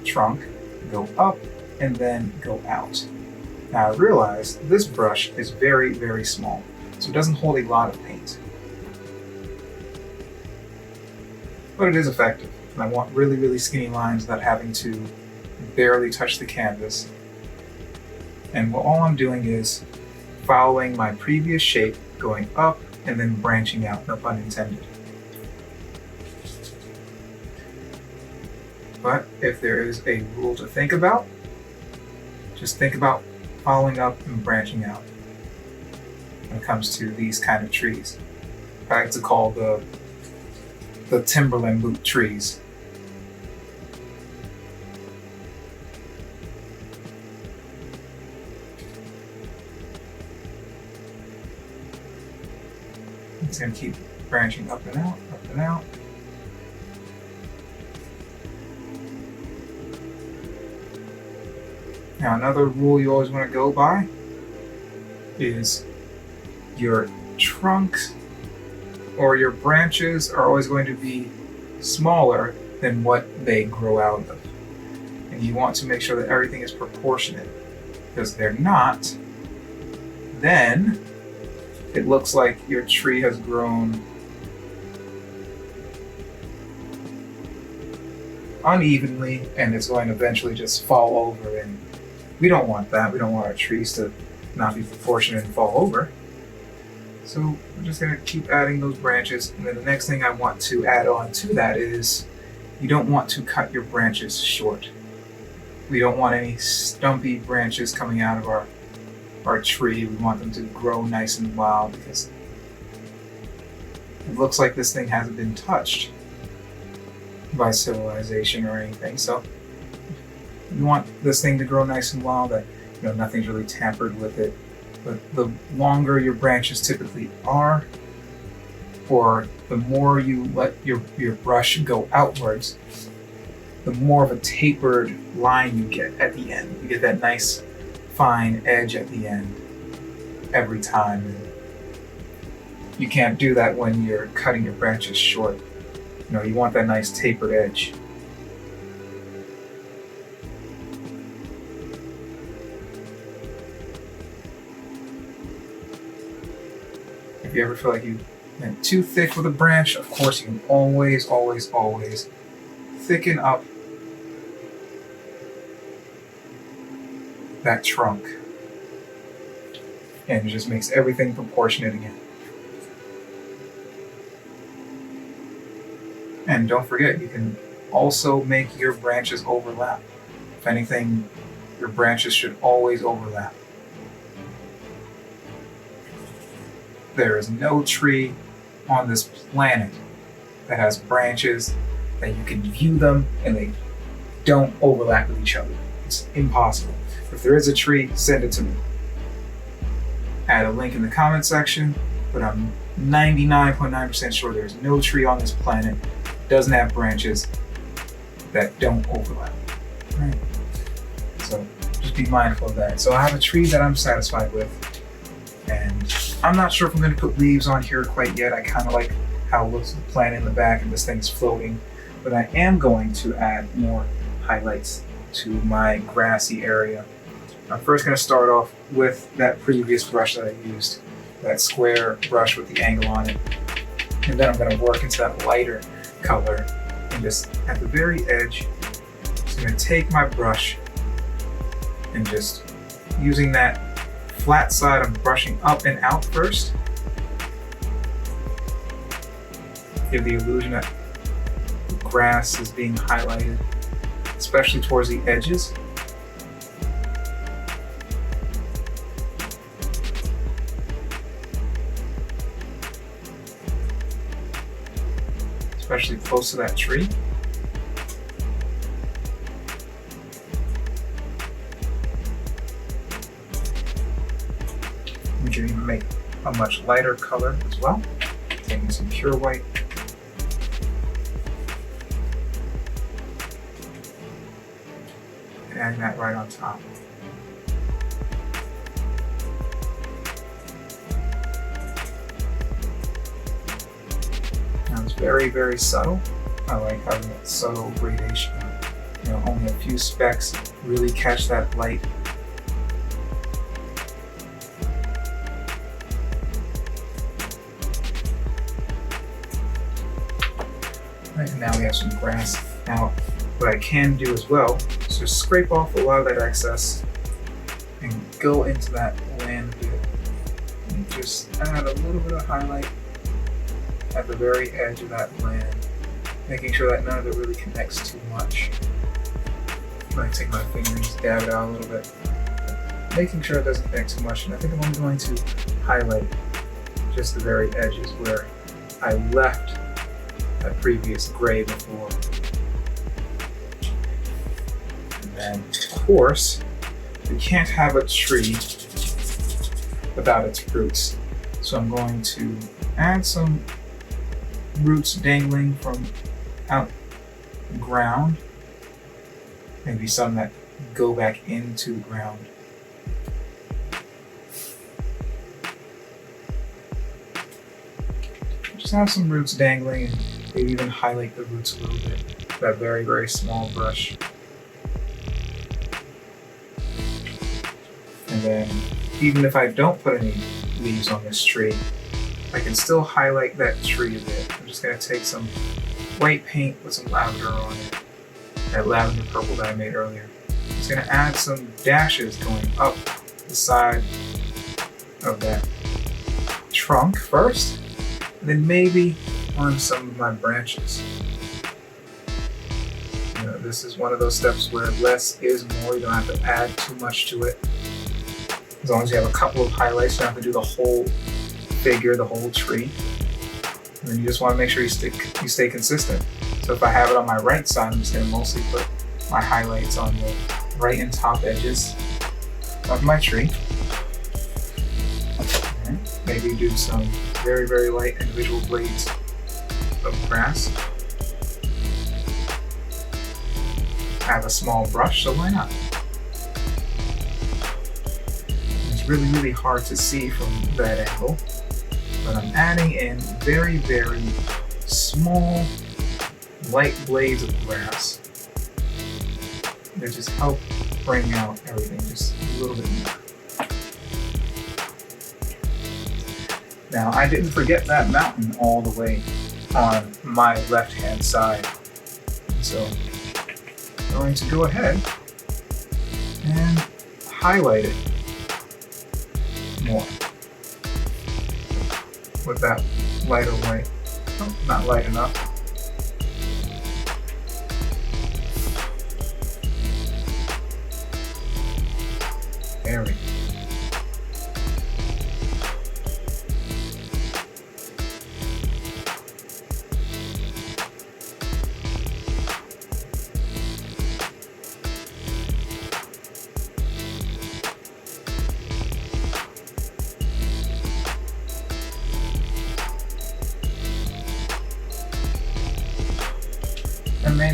trunk, go up, and then go out. Now I realize this brush is very, very small, so it doesn't hold a lot of paint. But it is effective. And I want really, really skinny lines without having to barely touch the canvas. And all I'm doing is following my previous shape, going up and then branching out, no pun intended. But if there is a rule to think about, just think about following up and branching out when it comes to these kind of trees. I like to call the Timberland boot trees. It's going to keep branching up and out, up and out. Now another rule you always want to go by is your trunks or your branches are always going to be smaller than what they grow out of. And you want to make sure that everything is proportionate, because if they're not, then it looks like your tree has grown unevenly and it's going to eventually just fall over, and we don't want that. We don't want our trees to not be proportionate and fall over. So we're just going to keep adding those branches, and then the next thing I want to add on to that is you don't want to cut your branches short. We don't want any stumpy branches coming out of our tree. We want them to grow nice and wild, because it looks like this thing hasn't been touched by civilization or anything. So you want this thing to grow nice and wild, that nothing's really tampered with it. But the longer your branches typically are, or the more you let your brush go outwards, the more of a tapered line you get at the end. You get that nice fine edge at the end every time. And you can't do that when you're cutting your branches short. You want that nice tapered edge. If you ever feel like you went too thick with a branch, of course you can always, always, always thicken up that trunk, and it just makes everything proportionate again. And don't forget, you can also make your branches overlap. If anything, your branches should always overlap. There is no tree on this planet that has branches that you can view them and they don't overlap with each other. It's impossible. If there is a tree, send it to me. Add a link in the comment section, but I'm 99.9% sure there's no tree on this planet that doesn't have branches that don't overlap. Right. So just be mindful of that. So I have a tree that I'm satisfied with, and I'm not sure if I'm going to put leaves on here quite yet. I kind of like how it looks with the plant in the back and this thing is floating, but I am going to add more highlights to my grassy area. I'm first going to start off with that previous brush that I used, that square brush with the angle on it, and then I'm going to work into that lighter color, and just at the very edge, I'm going to take my brush and just using that flat side, I'm brushing up and out first. Give the illusion that the grass is being highlighted, especially towards the edges. Especially close to that tree. We can even make a much lighter color as well. Taking some pure white. And adding that right on top. Now it's very, very subtle. I like having that subtle gradation. You know, only a few specks really catch that light. Right, and now we have some grass. Now, what I can do as well is just scrape off a lot of that excess and go into that land bit and just add a little bit of highlight at the very edge of that land, making sure that none of it really connects too much. I'm going to take my finger and just dab it out a little bit, making sure it doesn't connect too much. And I think I'm only going to highlight just the very edges where I left that previous gray before. And then, of course, you can't have a tree without its roots. So I'm going to add some roots dangling from out the ground. Maybe some that go back into the ground. Just have some roots dangling and maybe even highlight the roots a little bit with that very, very small brush. And then, even if I don't put any leaves on this tree, I can still highlight that tree a bit. I'm just going to take some white paint with some lavender on it, that lavender purple that I made earlier. I'm just going to add some dashes going up the side of that trunk first, and then maybe on some of my branches. You know, this is one of those steps where less is more. You don't have to add too much to it. As long as you have a couple of highlights, you don't have to do the whole figure, the whole tree. And then you just want to make sure you stay consistent. So if I have it on my right side, I'm just going to mostly put my highlights on the right and top edges of my tree. Okay. Maybe do some very, very light individual blades of grass. I have a small brush, so why not? It's really, really hard to see from that angle, but I'm adding in very, very small light blades of grass that just help bring out everything just a little bit more. Now, I didn't forget that mountain all the way on my left-hand side. So I'm going to go ahead and highlight it more with that lighter white. Oh, not light enough.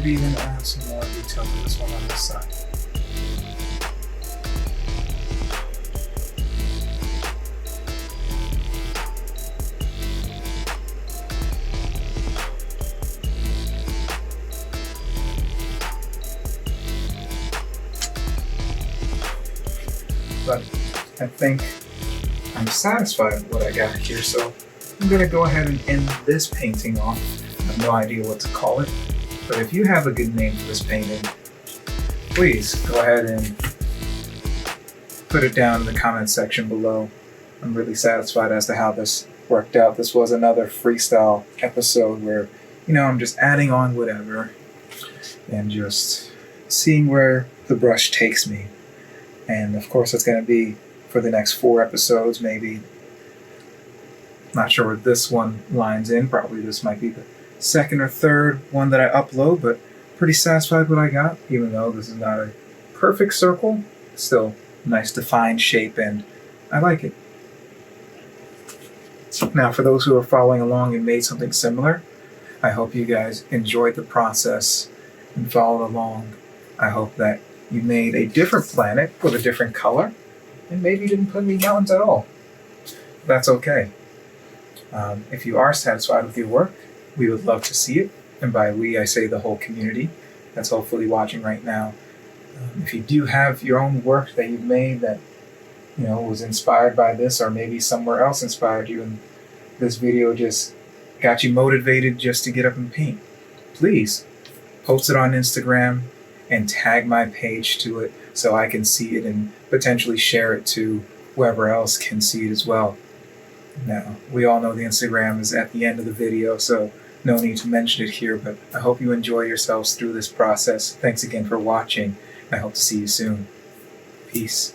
maybe even add some more detail to this one on this side. But I think I'm satisfied with what I got here, so I'm going to go ahead and end this painting off. I have no idea what to call it, but if you have a good name for this painting, please go ahead and put it down in the comment section below. I'm really satisfied as to how this worked out. This was another freestyle episode where, I'm just adding on whatever and just seeing where the brush takes me. And of course, it's going to be for the next 4 episodes, maybe. Not sure where this one lines in. Probably this might be the second or third one that I upload, but pretty satisfied with what I got, even though this is not a perfect circle. Still nice defined shape, and I like it. Now, for those who are following along and made something similar, I hope you guys enjoyed the process and followed along. I hope that you made a different planet with a different color, and maybe you didn't put any mountains at all. That's okay. If you are satisfied with your work, we would love to see it. And by we, I say the whole community that's hopefully watching right now. If you do have your own work that you've made that, was inspired by this, or maybe somewhere else inspired you, and this video just got you motivated just to get up and paint, please post it on Instagram and tag my page to it so I can see it and potentially share it to whoever else can see it as well. Now, we all know the Instagram is at the end of the video, so no need to mention it here, but I hope you enjoy yourselves through this process. Thanks again for watching. I hope to see you soon. Peace.